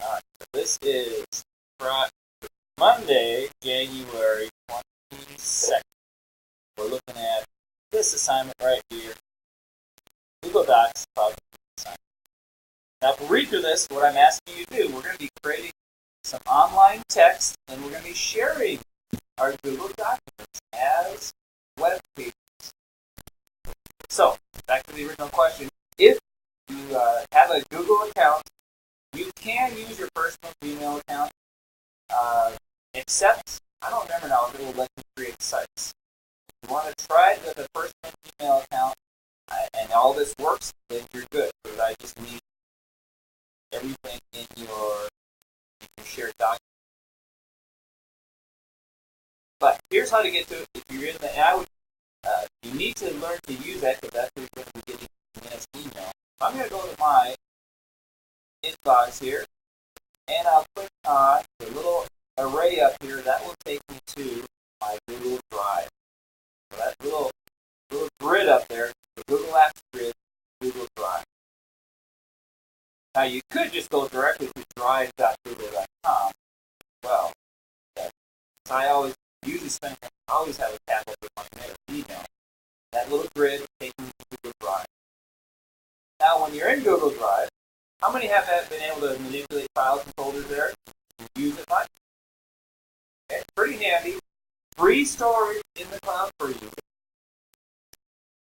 Alright, so this is Monday, January 22nd. We're looking at this assignment right here. Google Docs project assignment. Now, if we read through this, what I'm asking you to do, we're going to be creating some online text, and we're going to be sharing our Google documents as web pages. So, back to the original question. If you have a Google account, you can use your personal Gmail account, except, I don't remember now if it will let you create sites. If you want to try it with a personal Gmail account, and all this works, then you're good. Because I just need everything in your shared document. But here's how to get to it. If you're in the, you need to learn to use that because that's what you're going to be getting in the next email. So I'm going to go to my inbox here, and I'll click on the little array up here. That will take me to my Google Drive. So that little grid up there, the Google Apps grid, Google Drive. Now you could just go directly to drive.google.com. Well, I always have a tab open on my email. That little grid will take me to Google Drive. Now, when you're in Google Drive, how many have been able to manipulate files and folders there? Use it much? Okay, pretty handy. Free storage in the cloud for you.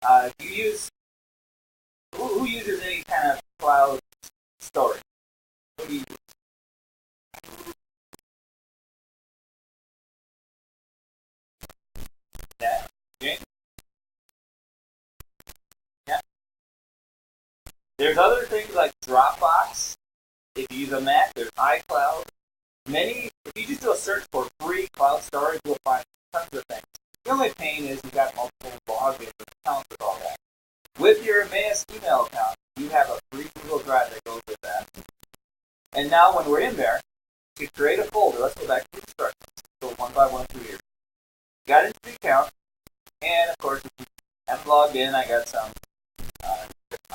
If you use, who uses any kind of cloud storage? What do you use? Yeah. Okay. Yeah. There's other things like Dropbox. If you use a Mac, there's iCloud. If you just do a search for free cloud storage, you'll find tons of things. The only pain is you've got multiple logins and accounts with all that. With your Emmaus email account, you have a free Google Drive that goes with that. And now when we're in there, to create a folder, let's go back to the instructions. Go one by one through here. Got into the account, and of course, if you haven't logged in, I got some.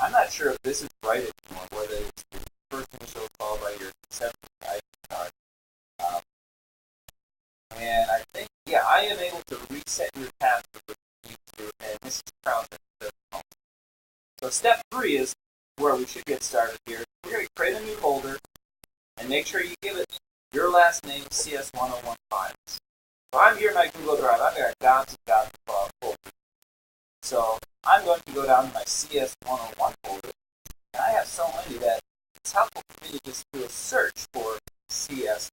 I'm not sure if this is right anymore, whether it's the first initial followed by your second ID card. And I think, yeah, I am able to reset your password, and this is Krauser. So step 3 is where we should get started here. We're going to create a new folder, and make sure you give it your last name, cs101 files. So I'm here in my Google Drive. I've got gobs and gobs of folders. So I'm going to go down to my cs101 folder, and I have so many that it's helpful for me to just do a search for cs101.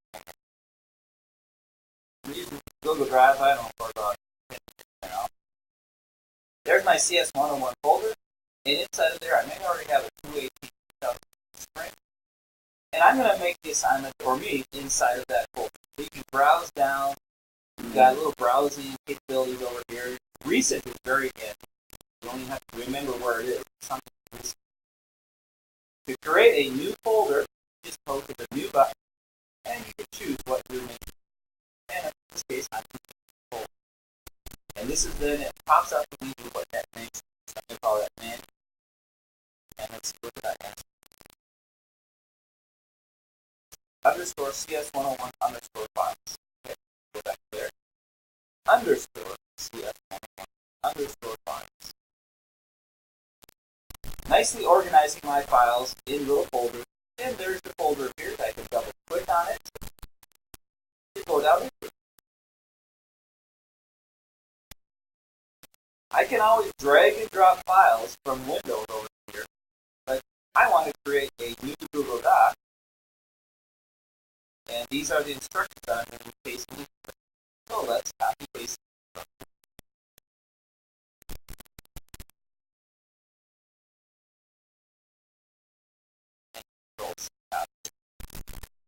I'm using Google Drive. I don't know for about 10 minutes now. There's my cs101 folder, and inside of there I may already have a 218 string. And I'm going to make the assignment for me inside of that folder. So you can browse down. You've got a little browsing capabilities over here. Recent is very handy. You only have to remember where it is. Something recent. To create a new folder, just poke at the new button, and you can choose what you're making. And in this case, I'm making a folder. And this is then, it pops up with me what that means. So I'm going to call that man. And let's see what that answer. Underscore cs101 underscore files. Okay, go back there. Underscore cs101 underscore files. Nicely organizing my files in little folders. And there's the folder here. I can double click on it. And go down into it. I can always drag and drop files from Windows over here. But I want to create a new Google Doc. And these are the instructions that I'm going to be pasting in. So let's copy paste.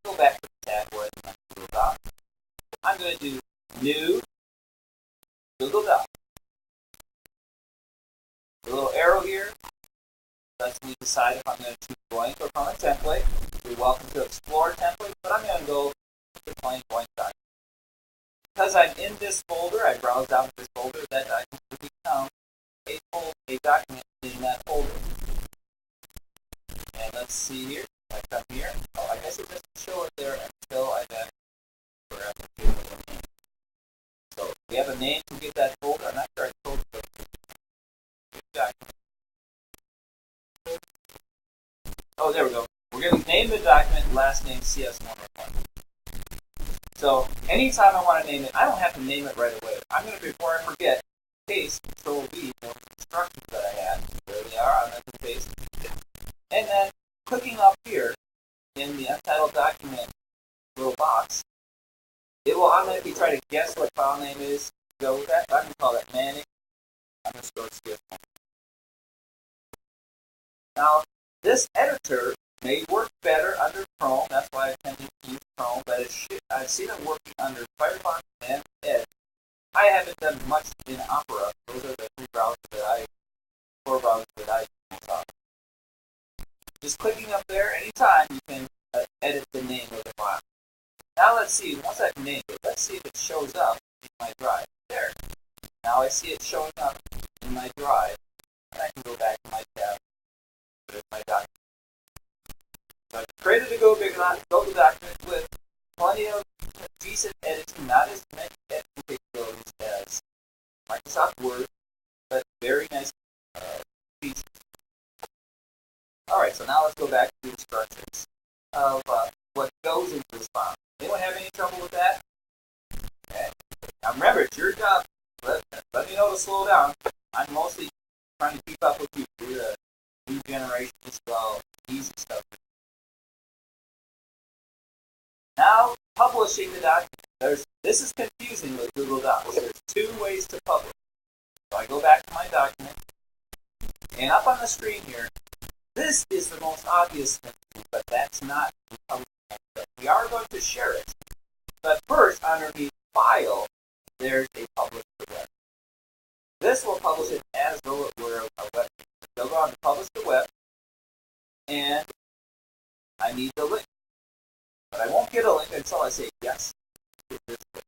Go back to the tab where it's my Google Doc. I'm going to do New Google Doc. The little arrow here lets me decide if I'm going to choose blank or from a template. You're welcome to explore template, but I'm going to go with the plain blank document. Because I'm in this folder, I browse down to this folder, that I can become a document in that folder. And let's see here. I come here. Oh, I guess mostly just show it there until I've added it. So we have a name to give that folder. I'm not sure I told you. Oh, there we go. We're going to name the document last name cs101. So anytime I want to name it, I don't have to name it right away. I'm going to, before I forget, paste Control V for the instructions that I had. There they are. I'm going to paste. And then clicking up here in the untitled document little box, it will automatically try to guess what file name is. Go with that. I'm going to call that manic underscore cs1. Now, this editor may work better under Chrome. That's why I tend to use Chrome. But I've seen it working under Firefox and Edge. I haven't done much in Opera. Those are the four browsers that I use most often. Just clicking up there anytime, you can edit the name of the file. Now let's see. Once I've named it, let's see if it shows up in my drive. There. Now I see it showing up in my drive. And I can go back to my tab. There's my document. So I've created a Go document with plenty of decent editing, not as many editing capabilities as Microsoft Word, but very nice features. Alright, so now let's go back to the instructions of what goes into this file. Anyone have any trouble with that? Okay. Now remember, it's your job. Let me know to slow down. I'm mostly trying to keep up with you through the new generation as well. Easy stuff. Now, publishing the document. This is confusing with Google Docs. There's two ways to publish. So I go back to my document, and up on the screen here, this is the most obvious thing, but that's not the publishing. We are going to share it. But first, underneath File, there's a Publish the Web. This will publish it as though it were a web page. So go on to Publish the Web, and I need the link. But I won't get a link until I say yes to this link.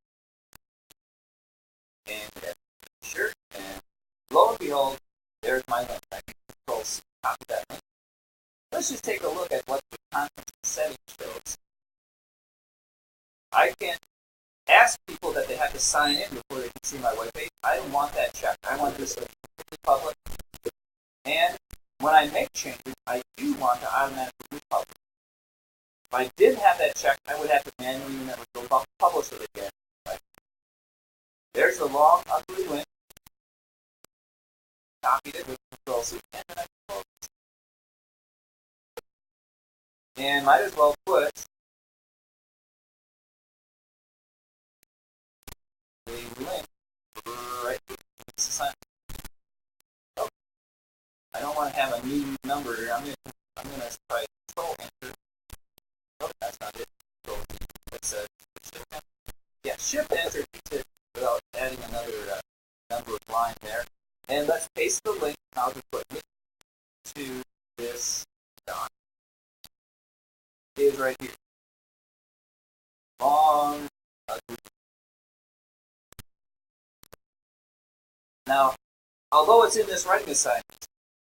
And sure, and lo and behold, there's my link. I can control C, copy that link. Let's just take a look at what the content setting shows. I can ask people that they have to sign in before they can see my webpage. I don't want that checked. I want this to be public. And when I make changes, I do want to automatically publish. If I didn't have that checked, I would have to manually go publish it again. Right? There's the long, ugly link. Copied it with Control C, and then I close it. And might as well put the link right here. This is oh, I don't want to have a new number here. I'm gonna try Control Enter. Oh, that's not it. It's Shift Enter. Yeah, Shift Enter keeps it without adding another number of line there. And let's paste the link. I'll just put link to this doc. It is right here. Long. Now, although it's in this writing assignment,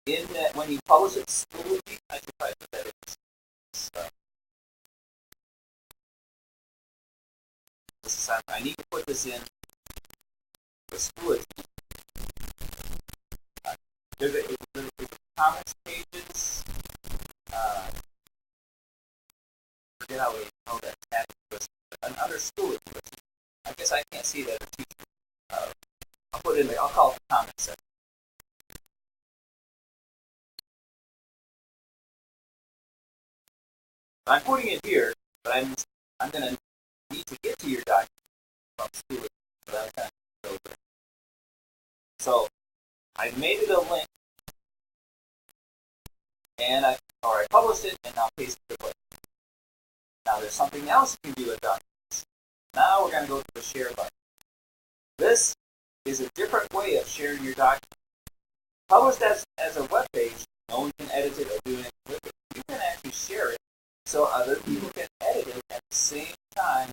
in that when you publish it, school I should probably put that in this assignment. I need to put this in the school. There's a comments pages. Forget how that tab is. Another school. I guess I can't see that as a teacher. I'll put it in there. I'll call it the comment section. I'm putting it here, but I'm going to need to get to your document from school. So that's kind of over. So I made it a link, and I published it, and I'll paste it away. Now there's something else you can do with documents. Now we're going to go to the share button. This is a different way of sharing your document. Published as a web page, no one can edit it or do anything with it. You can actually share it so other people can edit it at the same time.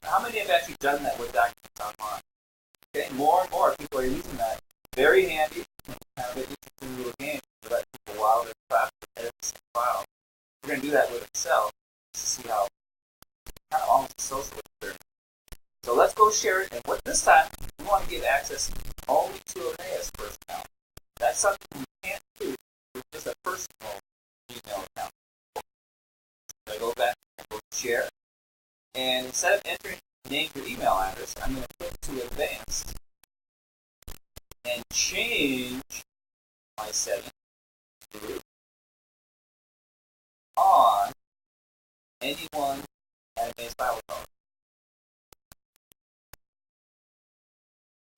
How many have actually done that with documents online? Okay, more and more people are using that. Very handy. Kind of an interesting little game to let people while they're crafting edit the same file. We're going to do that with Excel. see how kind of almost a social experiment. So let's go share it. And what this time we want to give access only to Emmaus personnel. That's something we can't do with just a personal email account. So I go back and go share. And instead of entering name your email address, I'm going to click to advanced and change my setting to on anyone at Advanced Bible College.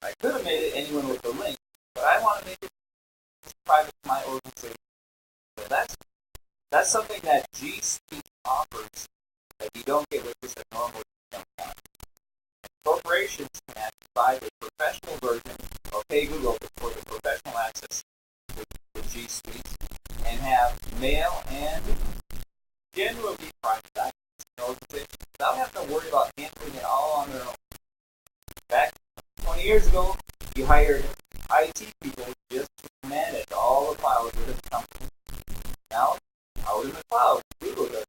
I could have made it anyone with the link, but I want to make it private to my organization. So that's something that G Suite offers that you don't get with just a normal email account. Corporations can actually buy the professional version or pay Google for the professional access to the G Suite and have mail and generally private documents in organizations without having to worry about handling it all on their own. Back 20 years ago, you hired IT people just to manage all the files within the company. Now, out in the cloud, Google does it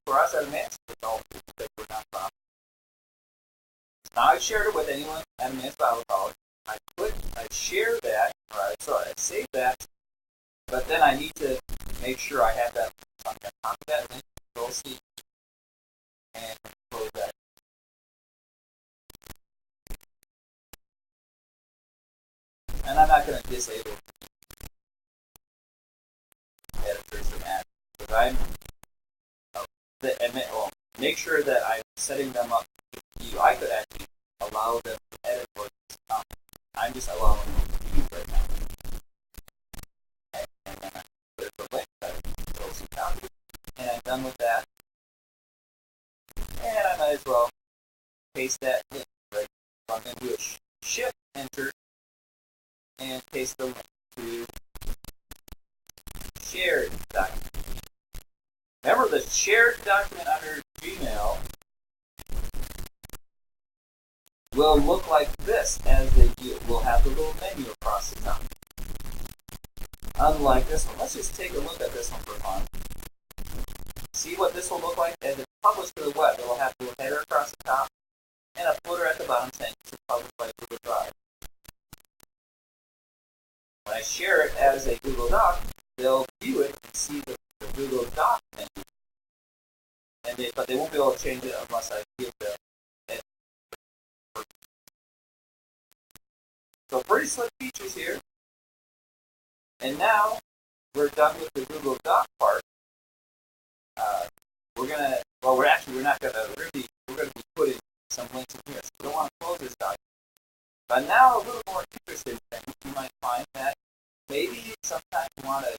for us at Advanced, it's all because we're not profit. Now I've shared it with anyone at Advanced Bible College. I share that, or I save that, but then I need to make sure I have that. So I'm going to copy that link, Control C, and close that. And I'm not going to disable editors and add, because make sure that I'm setting them up. I could actually allow them to edit or I'm just allowing them to use right now. Okay. And then I put it the link, Control C copy, and I'm done with that. And I might as well paste that link, right? So I'm going to do a shift enter and paste the link to shared document. Remember, the shared document under Gmail will look like this as they do. We'll have the little menu across the top. Unlike this one. Let's just take a look at this one for fun. See what this will look like as it's published to the web. It will have a little header across the top and a footer at the bottom saying it's published by Google Drive. When I share it as a Google Doc, they'll view it and see the Google Doc menu. But they won't be able to change it unless I give them it. So pretty slick features here. And now we're done with the Google Doc part. We're not gonna. We're gonna be putting some links in here. So we don't want to close this document. But now a little more interesting thing, you might find that maybe sometimes you want to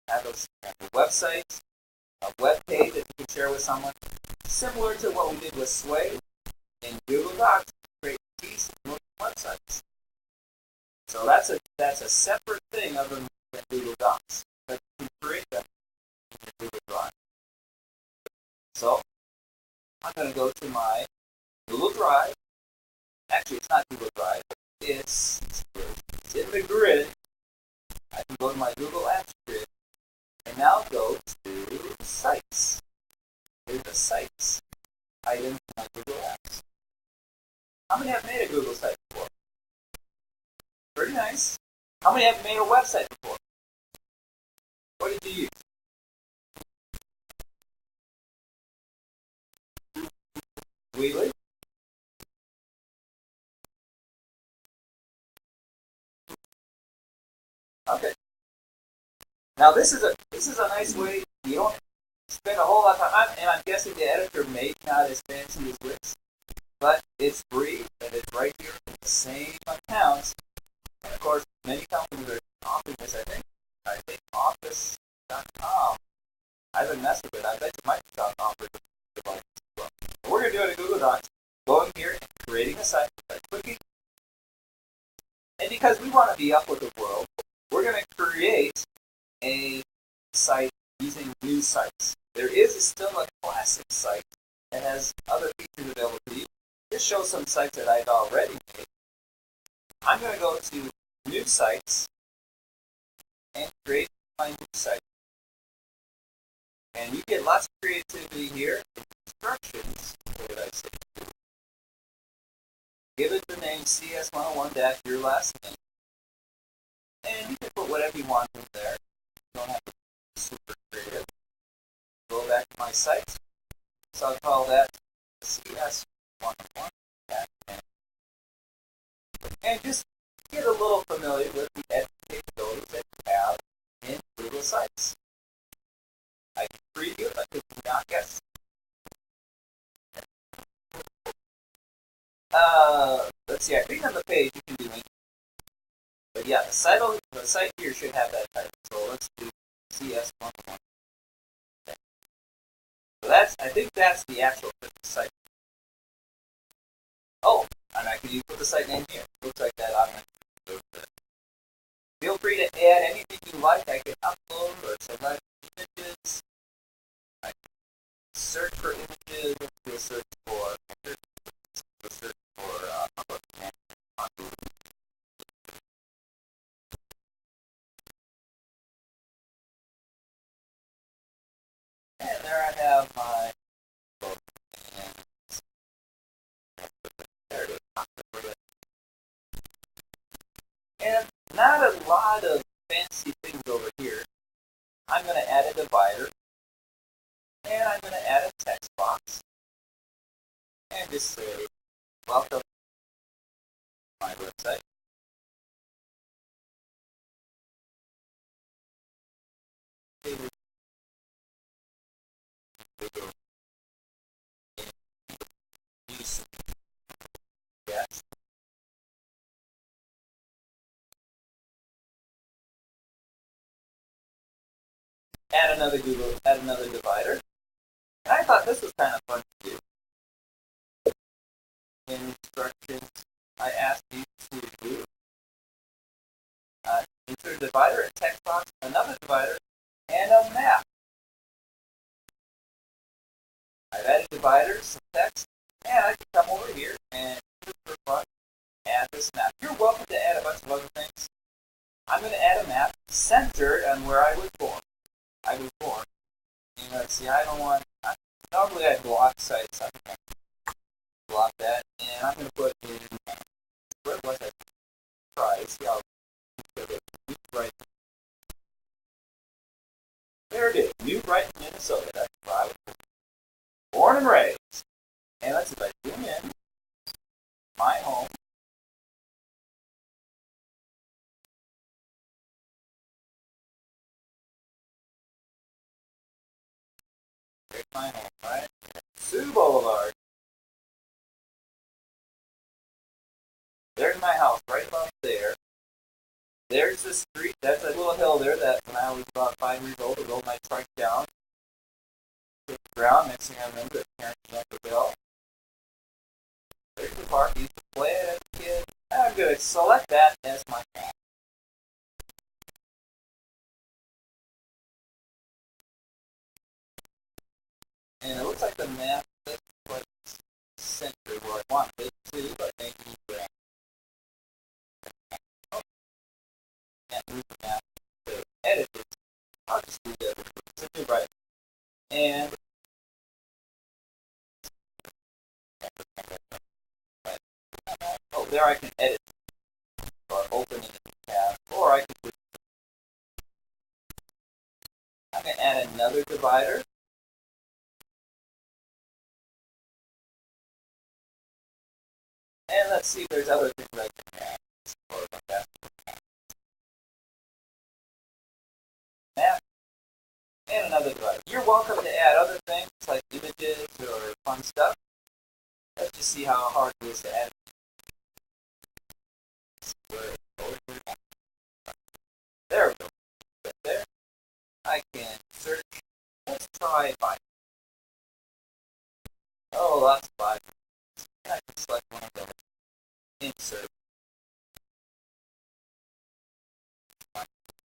have a website, a web page that you can share with someone, similar to what we did with Sway in Google Docs, create decent websites. So that's a separate thing other than Google Docs, but you can create them in your Google Drive. So I'm going to go to my Google Drive. Actually, it's not Google Drive. It's in the grid. I can go to my Google Apps grid and now go to Sites. Here's the Sites item in my Google Apps. How many have made a Google site before? Pretty nice. How many have made a website before? What did you use? Wheelie? Okay. Now this is a nice way. You don't spend a whole lot of time, and I'm guessing the editor may not as fancy as this, but it's free and it's right here in the same accounts. And of course, many companies are offering this. I think Office.com. I haven't messed with it. I bet you Microsoft offers it as well. But we're going to do it in Google Docs. Going here and creating a site by clicking. And because we want to be up with the world, we're going to create a site using new sites. There is still a classic site that has other features available to you. This shows some sites that I've already made. I'm going to go to New Sites and create my new site. And you get lots of creativity here. Instructions, what did I say? Give it the name cs101- your last name. And you can put whatever you want in there. You don't have to be super creative. Go back to my site. So I'll call that cs101. And just get a little familiar with the editing capabilities that you have in Google Sites. I can preview it, I can not guess. Let's see, I think on the page you can do anything. But yeah, the site here should have that title. So let's do cs101. So I think that's the actual site. Oh, and I can put the site name here. Looks like that automatically. Feel free to add anything you like. I can upload or select images. I can search for images. Let's do a search for. And there I have my book. There it is. And not a lot of fancy things over here. I'm going to add a divider. And I'm going to add a text box. And just say, welcome to my website. Yes. Add another divider. And I thought this was kind of fun to do. In instructions, I asked you to insert a divider, a text box, another divider, and a map. I've added dividers, some text, and I can come over here and for fun, add this map. You're welcome to add a bunch of other things. I'm going to add a map centered on where I was born. I was born. And let's see, normally I block sites. I'm going to block that, and I'm going to put in, where was I? Try, see how right. There it is, New Brighton, Minnesota. That's where I was born and raised. And let's see if I zoom in. My home. There's my home, right? Sioux Boulevard. There's my house, right about there. There's the street. That's a little hill there that when I was about 5 years old, I rolled my trike down to the ground. Next thing I remember, the parents met the bill. There's the park. I used to play it as a kid. I'm going to select that as my map. And it looks like the map is quite centered where I want it to, but maybe can't move the map to edit it. I'll just do that. It's a new right. And oh, there I can edit or open in the tab, or I can. I'm going to add another divider. And let's see if there's other things I can add. Map. And another divider. You're welcome to add other things like images or fun stuff. Let's just see how hard it is to add. There we go. Right there. I can search. Let's try Bible. Oh, lots of Bible. I can select one of them. Insert.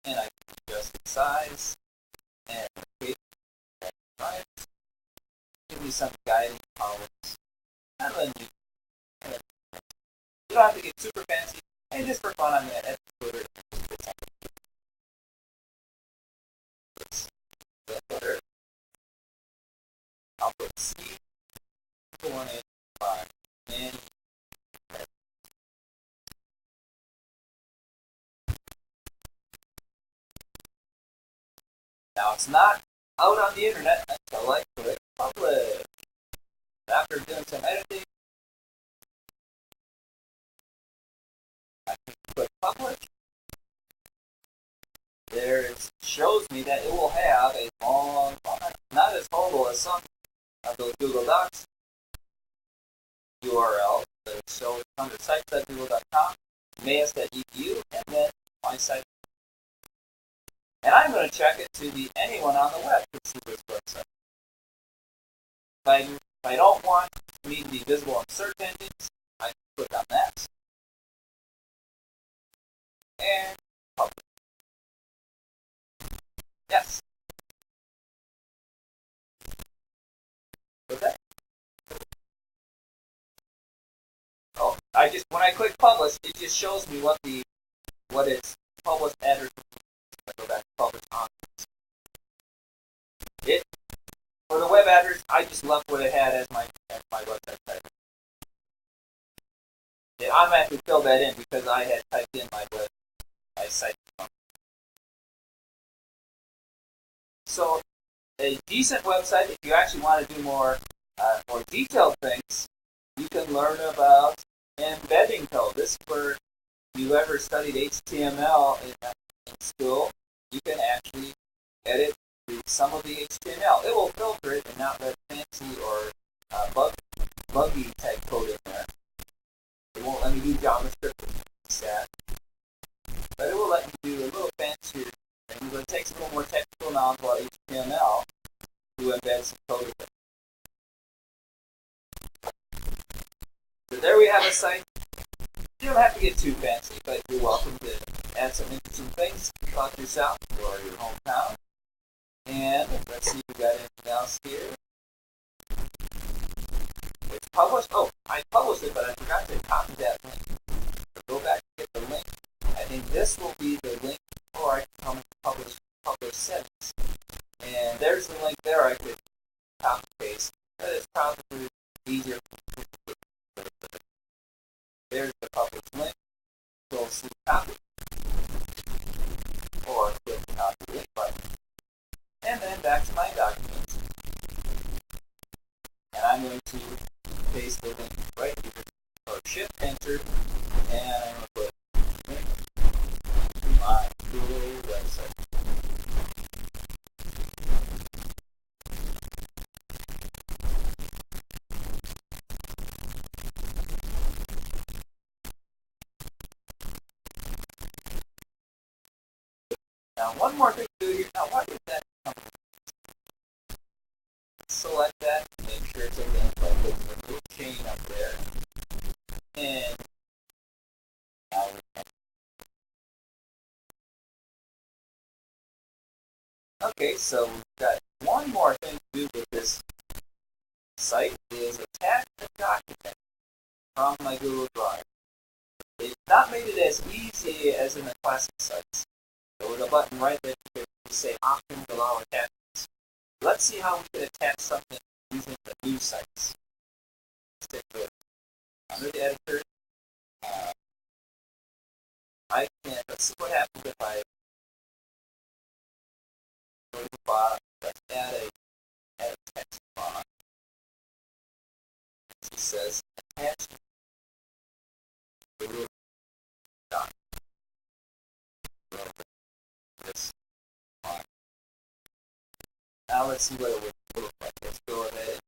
And I can adjust the size and the right. Give me some guiding columns. And then you don't have to get super fancy. And just for fun, I'm going to edit the footer. I'll put cs101 and now it's not out on the internet until I click publish. After doing some editing, I can click publish. There it shows me that it will have a long, not as horrible as some of those Google Docs URLs that show under sites.google.com, mass.edu, and then my site. And I'm going to check it to be anyone on the web can see this website. If I don't want me to be visible on search engines, I can click on that. And publish. Yes. Okay. Oh, when I click publish, it just shows me what its published address. I go back to publish on it. For the web address, I just left what it had as my website title. It automatically filled that in because I had typed in my site. So a decent website, if you actually want to do more detailed things, you can learn about embedding code. This is where if you ever studied HTML in school, you can actually edit some of the HTML. It will filter it and not let fancy or buggy type code in there. It won't let me do JavaScript, but it will let me do a little fancier things. But it takes a little more technical knowledge about HTML to embed some code in it. So there we have a site. You don't have to get too fancy, but you're welcome to add some interesting things about yourself or your hometown. And let's see if we got anything else here. It's published. Oh, I published it, but I forgot to copy that link. So go back and get the link. I think this will be the link, or I can come and publish settings. And there's the link there. I could copy paste. But it's probably easier. There's the publish link. So see copy. Or click the copy link button. And then back to my document. And I'm going to paste the link right here. Or shift enter. And I'm going to put link to my Google website. Now, one more thing to do here. Now, why did that come? Select that, make sure it's a link, but there's a little chain up there. And now we can. Okay, so we've got one more thing to do with this site is attach the document from my Google Drive. They've not made it as easy as in the classic sites. There was a button right there to say options allow attachments. Let's see how we can attach something using the new sites. Let's take a look. Under the editor, let's see what happens if I go to the bottom. Let's add a text box. It says attach Google Doc. This one. Now let's see what it would look like. Let's go ahead.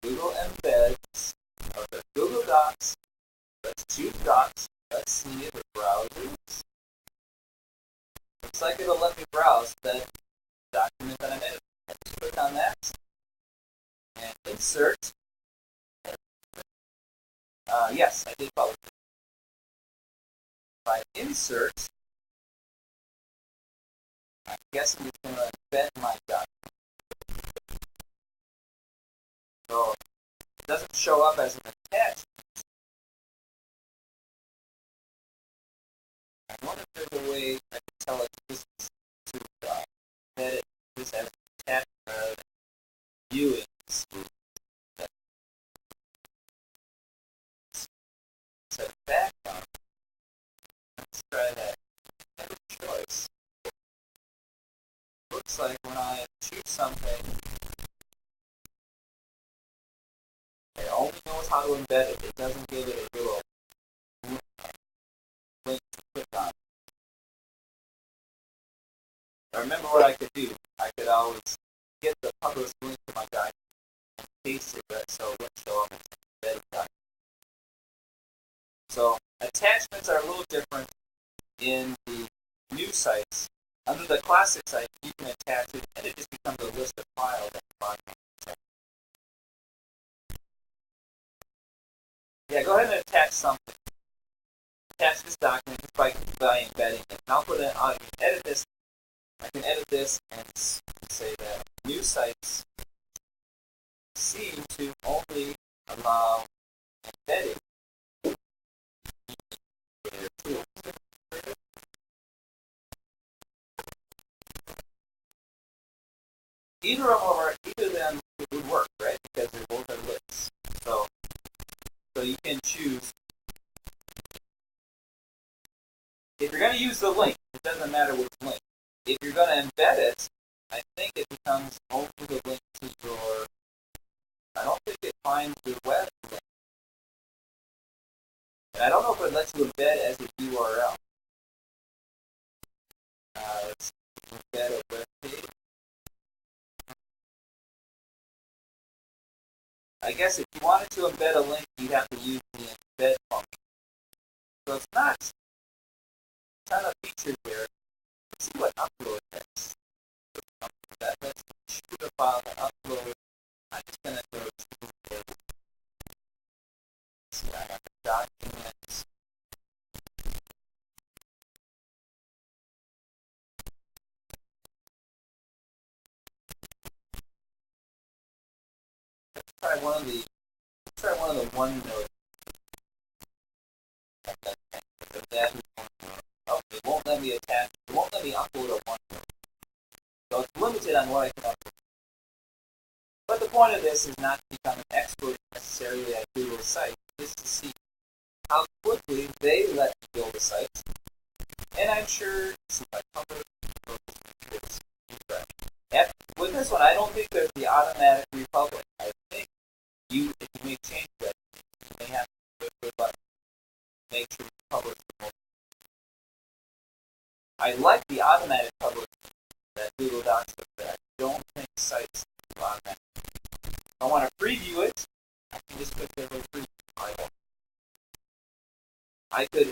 Google embeds. Okay, Google Docs. Let's choose Docs. Let's see the browsers. Looks like it'll let me browse that document that I made. Let's click on that and insert. Yes, I did publish it. If I insert, I'm guessing it's going to embed my document. So it doesn't show up as an attachment. I wonder if there's a way I can tell it this to edit this as an attachment rather than viewing. set it back on. Let's try that. Have a choice. Looks like when I choose something, it only knows how to embed it. It doesn't give it a real link to click on. Now remember what I could do. I could always get the published link to my document and paste it, right? So it wouldn't show up as an embedded document. So attachments are a little different in the new sites. Under the classic site, you can attach it, and it just becomes a list of files at the bottom. Yeah, go ahead and attach something. Attach this document just by embedding it. And I'll put it on. Edit this. I can edit this and say that new sites seem to only allow embedding their tools. Either of them would work, right? Because they both are lists. So you can choose. If you're going to use the link, it doesn't matter which link. If you're going to embed it, I think it becomes only the link to your. I don't think it finds your web link. And I don't know if it lets you embed as a URL. Let's embed a web page. I guess if you wanted to embed a link, you'd have to use the embed function. So it's not a ton of features there. Let's see what upload is. That lets me shoot a file to upload. I'm just going to go to the see, I have the documents. Let's try one of the OneNote. Oh, it won't let me attach. It won't let me upload a OneNote. So it's limited on what I can upload. But the point of this is not to become an expert necessarily at Google sites, just to see how quickly they let me build a site. And I'm sure, see if I cover this. With this one, I don't think there's the automatic republic. I think if you make changes, that you may have to click the button. Make sure you publish the most. I like the automatic publish that Google Docs does, but I don't think sites do automatic. If I want to preview it, I can just click the little preview. I could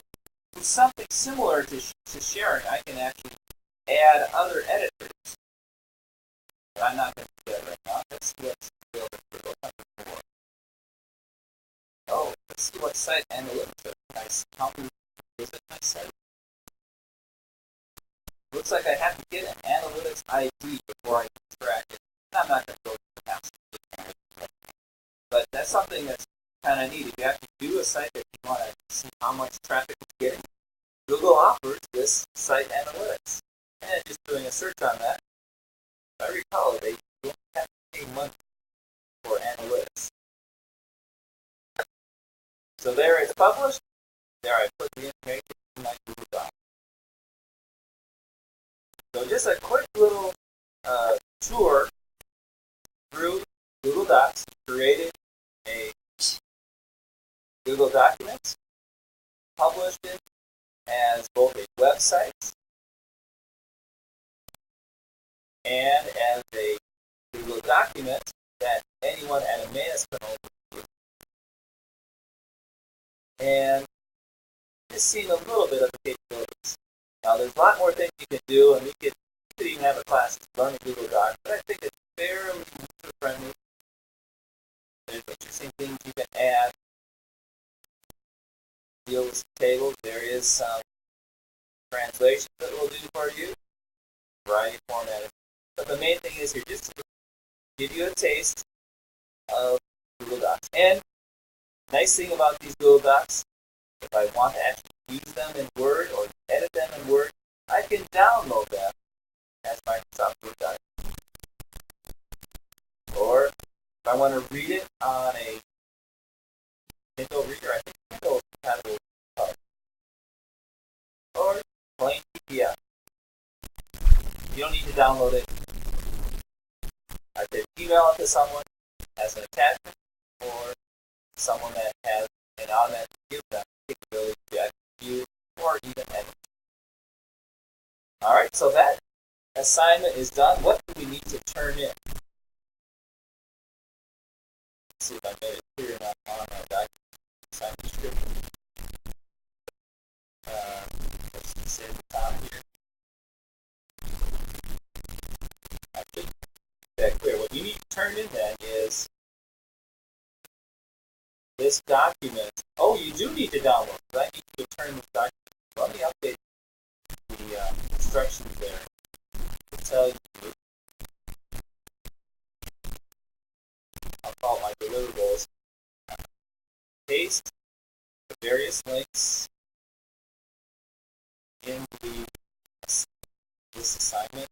do something similar to sharing. I can actually add other editors. But I'm not going to do that right now. Let's see what's available for. Oh, let's see what site analytics are. Can I help you visit my site? Looks like I have to get an analytics ID before I can track it. And I'm not going to go to the past. But that's something that's kind of neat. If you have to do a site that you want to see how much traffic it's getting, Google offers this site analytics. And just doing a search on that, if I recall, they don't have to pay money for analytics. So there it's published. There I put the information in my Google Doc. So just a quick little tour through Google Docs. Created a Google document, published it as both a website and as a Google document that anyone at Emmaus can open. And just seeing a little bit of the capabilities. Now, there's a lot more things you can do, and we could even have a class learning Google Docs, but I think it's fairly user-friendly. There's interesting things you can add. Deal with some tables. There is some translation that we'll do for you. Variety formatting. But the main thing is here just to give you a taste of Google Docs. And nice thing about these Google Docs, if I want to actually use them in Word or edit them in Word, I can download them as Microsoft Word document. Or if I want to read it on a Kindle reader. I think Kindle is compatible with or plain PDF. You don't need to download it. I could email it to someone as an attachment, or someone that has an automatic gives them capability to view or even edit. Alright, so that assignment is done. What do we need to turn in? Let's see if I made it clear enough on my document assignment description. Let's just say at the top here. I should make that clear. What you need to turn in then is this document. Oh, you do need to download it. I need to turn this document. Let me update the instructions there to tell you. I'll call my deliverables. Paste the various links in this assignment.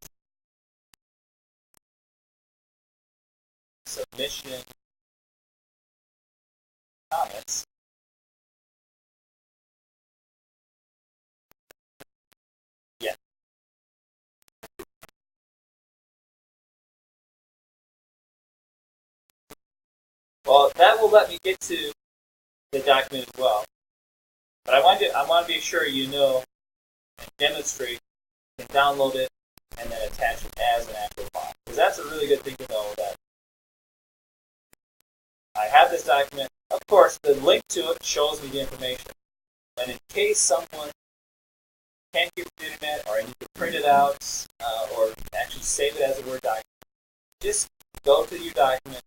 Submission comments. Yeah. Well, that will let me get to the document as well. But I want to be sure you know and demonstrate, and download it, and then attach it as an actual file. Because that's a really good thing to know, that I have this document. Of course, the link to it shows me the information. And in case someone can't get to the internet, or I need to print it out, or actually save it as a Word document, just go to your document,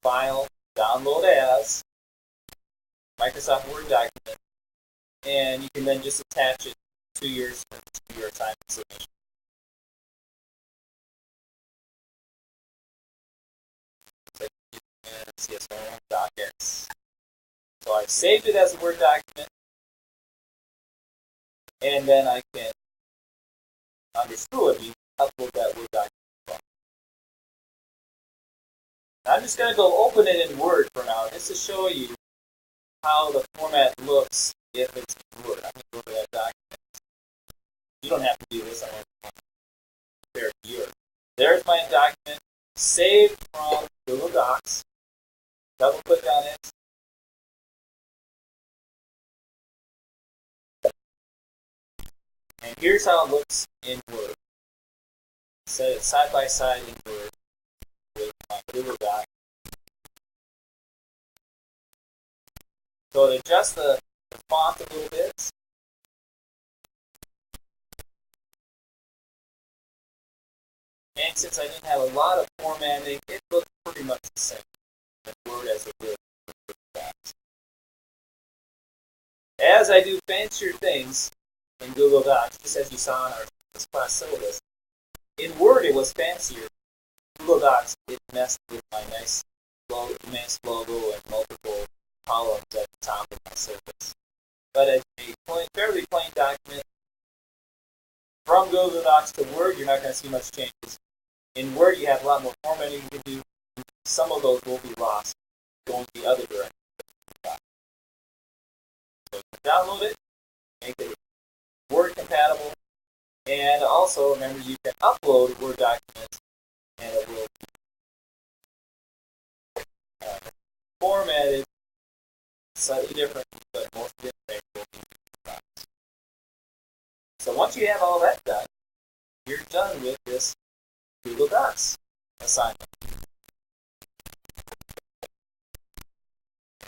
File, Download As, Microsoft Word document, and you can then just attach it to your assignment submission. cs101 docx. So I've saved it as a Word document, and then I can, under Fluidity, upload that Word document. Now I'm just going to go open it in Word for now, just to show you how the format looks if it's in Word. I'm going to go to that document. You don't have to do this. I want to compare to yours. There's my document, saved from Google Docs. Double click on it. And here's how it looks in Word. Set it side by side in Word with my Google Doc. So to adjust the font a little bit. And since I didn't have a lot of formatting, it looks pretty much the same in Word as it did with Google Docs. As I do fancier things in Google Docs, just as you saw in our class syllabus, in Word it was fancier. Google Docs, it messed with my nice logo and multiple columns at the top of my syllabus. But as a fairly plain document, from Google Docs to Word, you're not going to see much changes. In Word, you have a lot more formatting you can do. Some of those will be lost going the other direction. So you can download it, make it Word compatible, and also remember you can upload Word documents, and it will be formatted slightly different, but most of the information will be in the. So once you have all that done, you're done with this Google Docs assignment.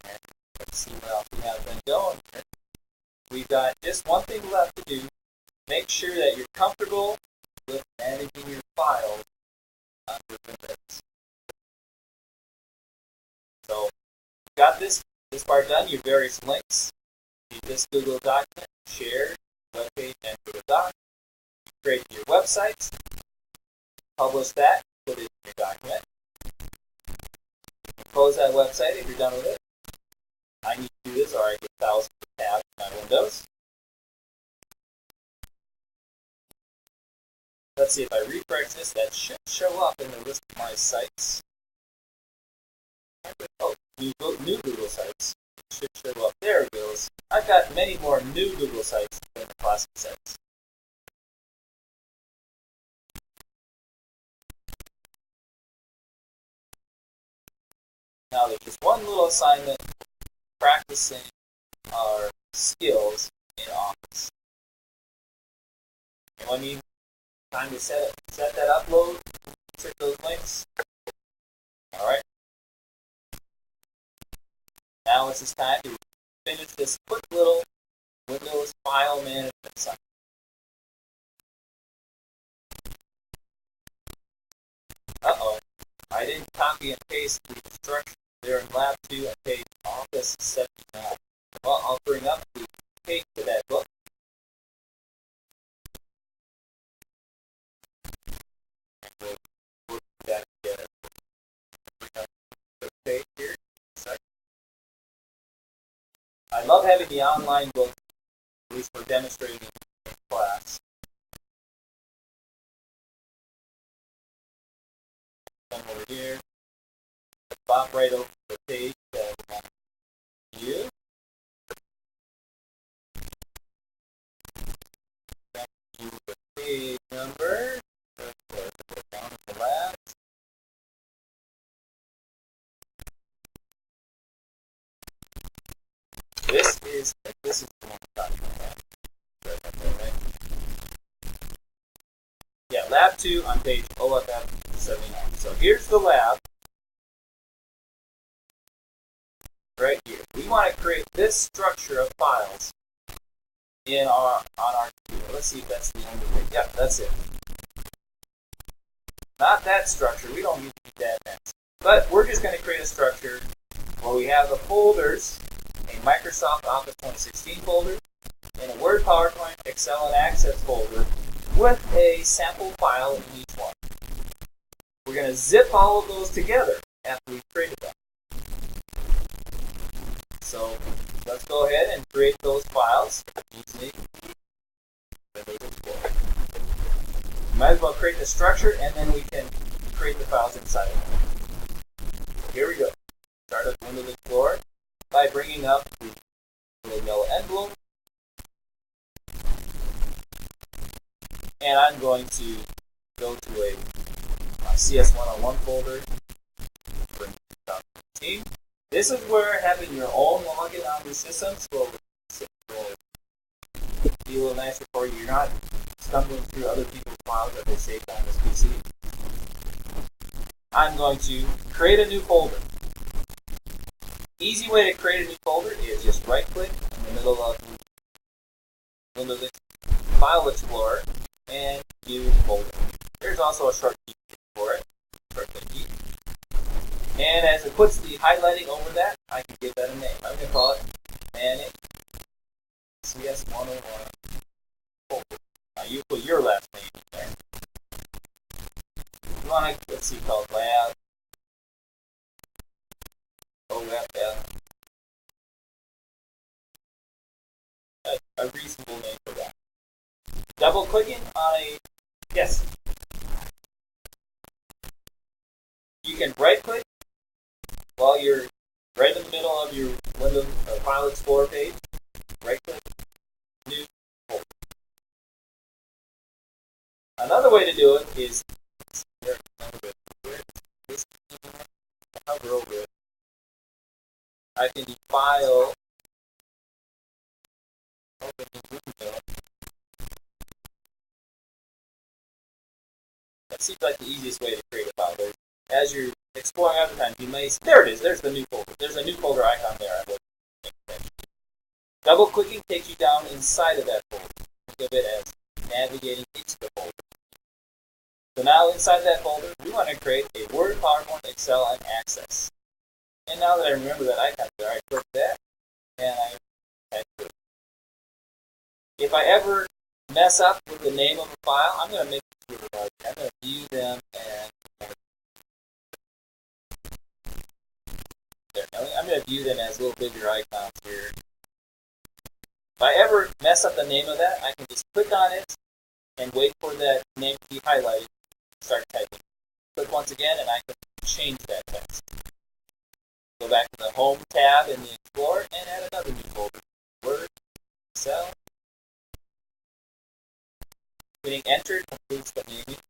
And let's see what else we have been going here. We've got just one thing left to do. Make sure that you're comfortable with managing your files under Windows. So, got this part done, your various links. You this Google document, shared, webpage, and Google Doc. You created your website, publish that, put it in your document. You close that website if you're done with it. I need to do this or I get thousands of tabs in my Windows. Let's see, if I refresh this, that should show up in the list of my sites. new Google sites. It should show up. There it goes. I've got many more new Google sites than the classic sites. Now there's just one little assignment, practicing our skills in Office. And when you time to set that upload, insert those links. Alright. Now it's just time to finish this quick little Windows file management site. Uh-oh. I didn't copy and paste the instructions there in Lab 2 on page Office 79. Well, I'll bring up the page to that book. And we'll work that together. Bring up the page here. I love having the online book, at least for demonstrating in class. Come over here. Pop right over the page that we want to view. View the page number. Go down to the left. This is the one we're talking about. Right? Yeah, Lab 2 on page OFF 79. So here's the lab. Right here. We want to create this structure of files on our computer. Let's see if that's the end of it. Yeah, that's it. Not that structure. We don't need that next. But we're just going to create a structure where we have the folders, a Microsoft Office 2016 folder, and a Word, PowerPoint, Excel, and Access folder with a sample file in each one. We're going to zip all of those together after we've created them. So let's go ahead and create those files using Windows Explorer. We might as well create the structure and then we can create the files inside of it. So here we go. Start up Windows Explorer by bringing up the little yellow envelope. And I'm going to go to my cs101 folder for 2015. This is where having your own login on the systems will be a little nicer for you. You're not stumbling through other people's files that they saved on this PC. I'm going to create a new folder. Easy way to create a new folder is just right-click in the middle of Windows File Explorer and New Folder. There's also a short key for it. Shortcut key. And as it puts the highlighting over that, I can give that a name. I'm going to call it Manage cs101 folder. Now you put your last name in there. You want to, let's see, called Lab OFF. A reasonable name for that. Double clicking on a, yes. You can right click while you're right in the middle of your Windows File Explorer page. Right click, new folder. Another way to do it is hover over it. I can do File, open the window. That seems like the easiest way to create a file. As you're exploring other times, you may, there it is, there's the new folder. There's a new folder icon there. I will double clicking takes you down inside of that folder. Think of it as navigating into the folder. So now inside that folder, we want to create a Word, PowerPoint, Excel, and Access. And now that I remember that icon there, I click that, and I click. If I ever mess up with the name of a file, I'm going to make sure that I'm going to view them and there. I'm going to view them as little bigger icons here. If I ever mess up the name of that, I can just click on it and wait for that name to be highlighted. Start typing. Click once again, and I can change that text. So back to the Home tab in the Explorer and add another new folder. Word, Excel. Hitting Enter completes the naming.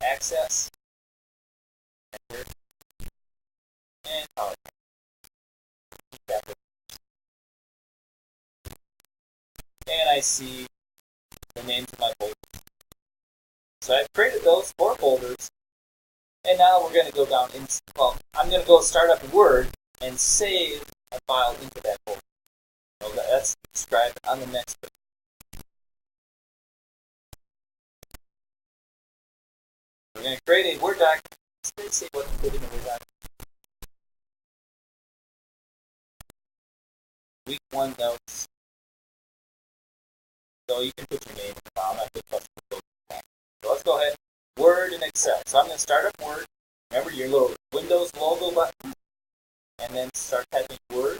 Access. Enter. And PowerPoint. And I see the names of my folders. So I've created those 4 folders. And now we're going to go down in, well, I'm going to go start up Word and save a file into that folder. So that's described on the next page. We're going to create a Word document. Let's see what to put in the Word document. Week 1 notes. So you can put your name in the file. I'm not going to touch it. So let's go ahead. Word and Excel. So I'm going to start up Word. Remember your little Windows logo button. And then start typing Word.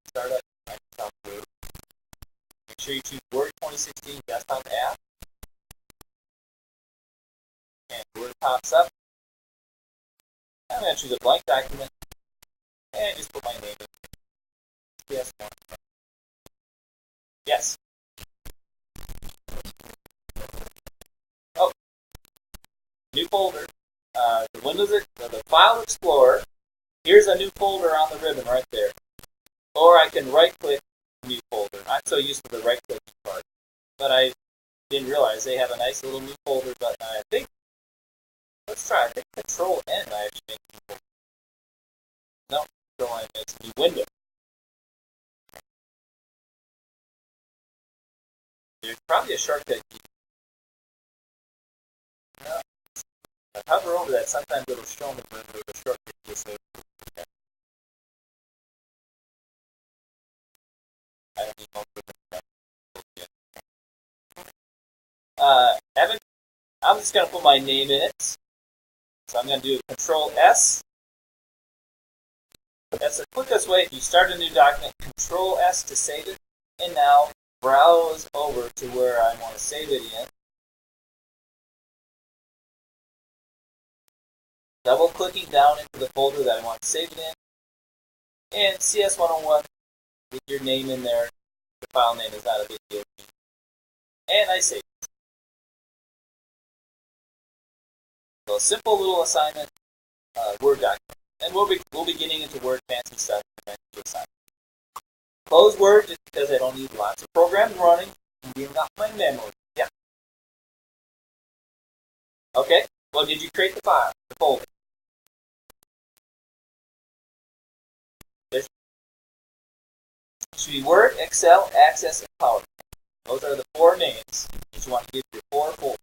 Start up Microsoft Word. Make sure you choose Word 2016 Desktop App. And Word pops up. I'm going to choose a blank document. And just put my name in. Yes. Yes. Oh. New folder. The Windows, the File Explorer. Here's a new folder on the ribbon right there. Or I can right-click New Folder. I'm so used to the right-clicking part. But I didn't realize they have a nice little new folder button. I think, let's try. I think Control-N I actually make a new folder. No, Control-N makes a new window. There's probably a shortcut key. No. If I hover over that, sometimes it'll show me where the shortcut key is. I don't need more I'm just going to put my name in it. So I'm going to do Control S. That's the quickest way. If you start a new document, Control S to save it. And now browse over to where I want to save it in. Double clicking down into the folder that I want to save it in. And cs101 with your name in there. The file name is not a big deal. And I save it. So a simple little assignment, Word document. And we'll be getting into Word fancy stuff in the next assignment. Close Word just because I don't need lots of programs running and giving up my memory. Yeah. Okay. Well, did you create the file, the folder? There should be Word, Excel, Access, and PowerPoint. Those are the 4 names that you want to give your 4 folders.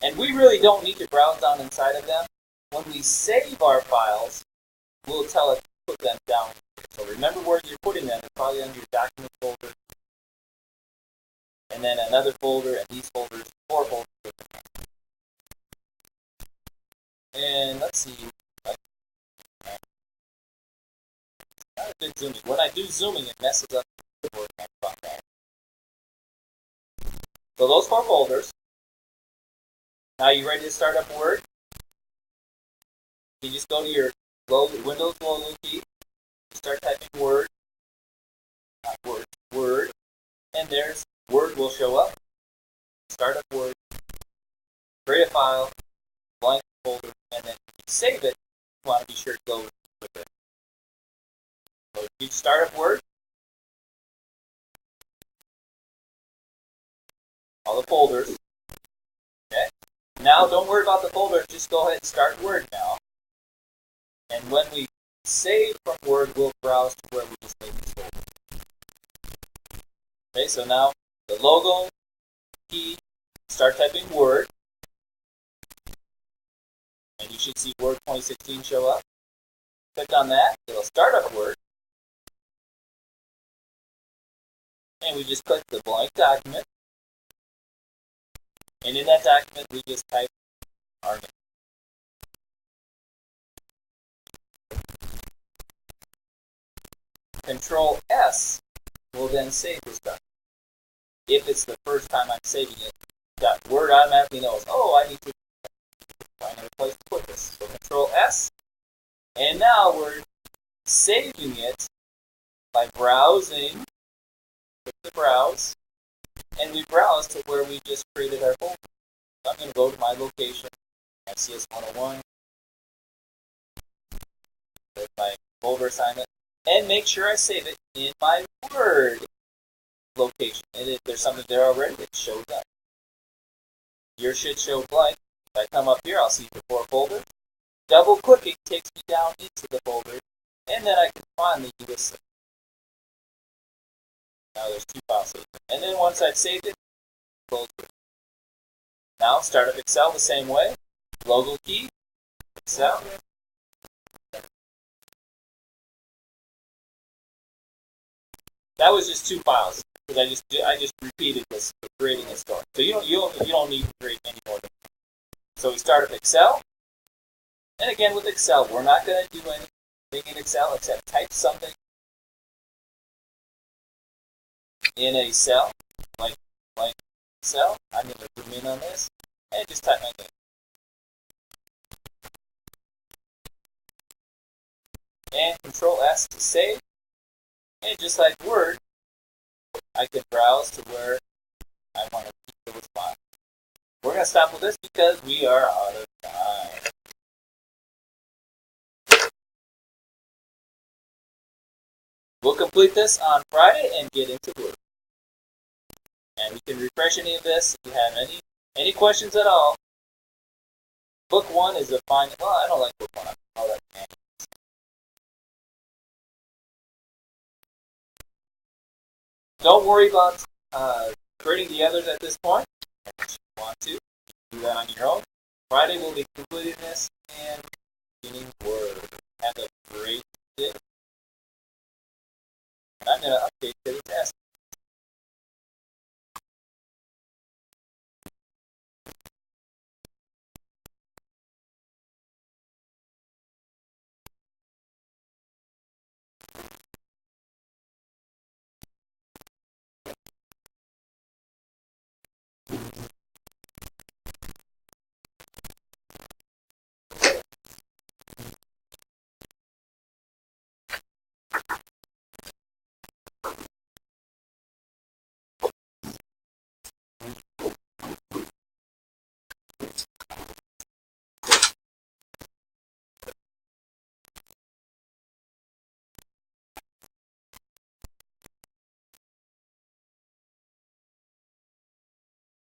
And we really don't need to browse down inside of them. When we save our files, we'll tell it to put them down. So remember where you're putting them. It's probably under your document folder. And then another folder, and these folders, 4 folders. And let's see. Not a good zooming. When I do zooming, it messes up the Word. So those 4 folders. Now you ready to start up Word? You just go to your Windows logo key, start typing Word, not Word, Word, and there's Word will show up. Start up Word, create a file, blank folder, and then save it. You want to be sure to go with it. So you start up Word, all the folders. Okay. Now don't worry about the folders, just go ahead and start Word now. And when we save from Word, we'll browse to where we just made this folder. Okay, so now the logo key, start typing Word. And you should see Word 2016 show up. Click on that, it'll start up Word. And we just click the blank document. And in that document, we just type our name. Control S will then save this document. If it's the first time I'm saving it, that Word automatically knows, oh, I need to find a place to put this. So Control S, now we're saving it by browsing. Click the browse, and we browse to where we just created our folder. So I'm going to go to my location, my cs101, with my folder assignment, and make sure I save it in my Word location. And if there's something there already, it shows up. Yours should show blank. If I come up here, I'll see the 4 folders. Double clicking takes me down into the folder, and then I can find the US. Now there's 2 files saved. And then once I've saved it, close it. Now start up Excel the same way. Logo key, Excel. That was just 2 files because I just repeated this for creating a story. So you don't need to create any more. So we start up Excel, and again with Excel, we're not going to do anything in Excel except type something in a cell, like cell. I'm going to zoom in on this and just type my name. And Control S to save. And just like Word, I can browse to where I want to keep those files. We're going to stop with this because we are out of time. We'll complete this on Friday and get into Word. And we can refresh any of this if you have any questions at all. Book 1 is a fine. Well, I don't like book 1. I call that manual. Don't worry about creating the others at this point. If you want to, do that on your own. Friday we'll be completing this and beginning Word. Have a great day. I'm gonna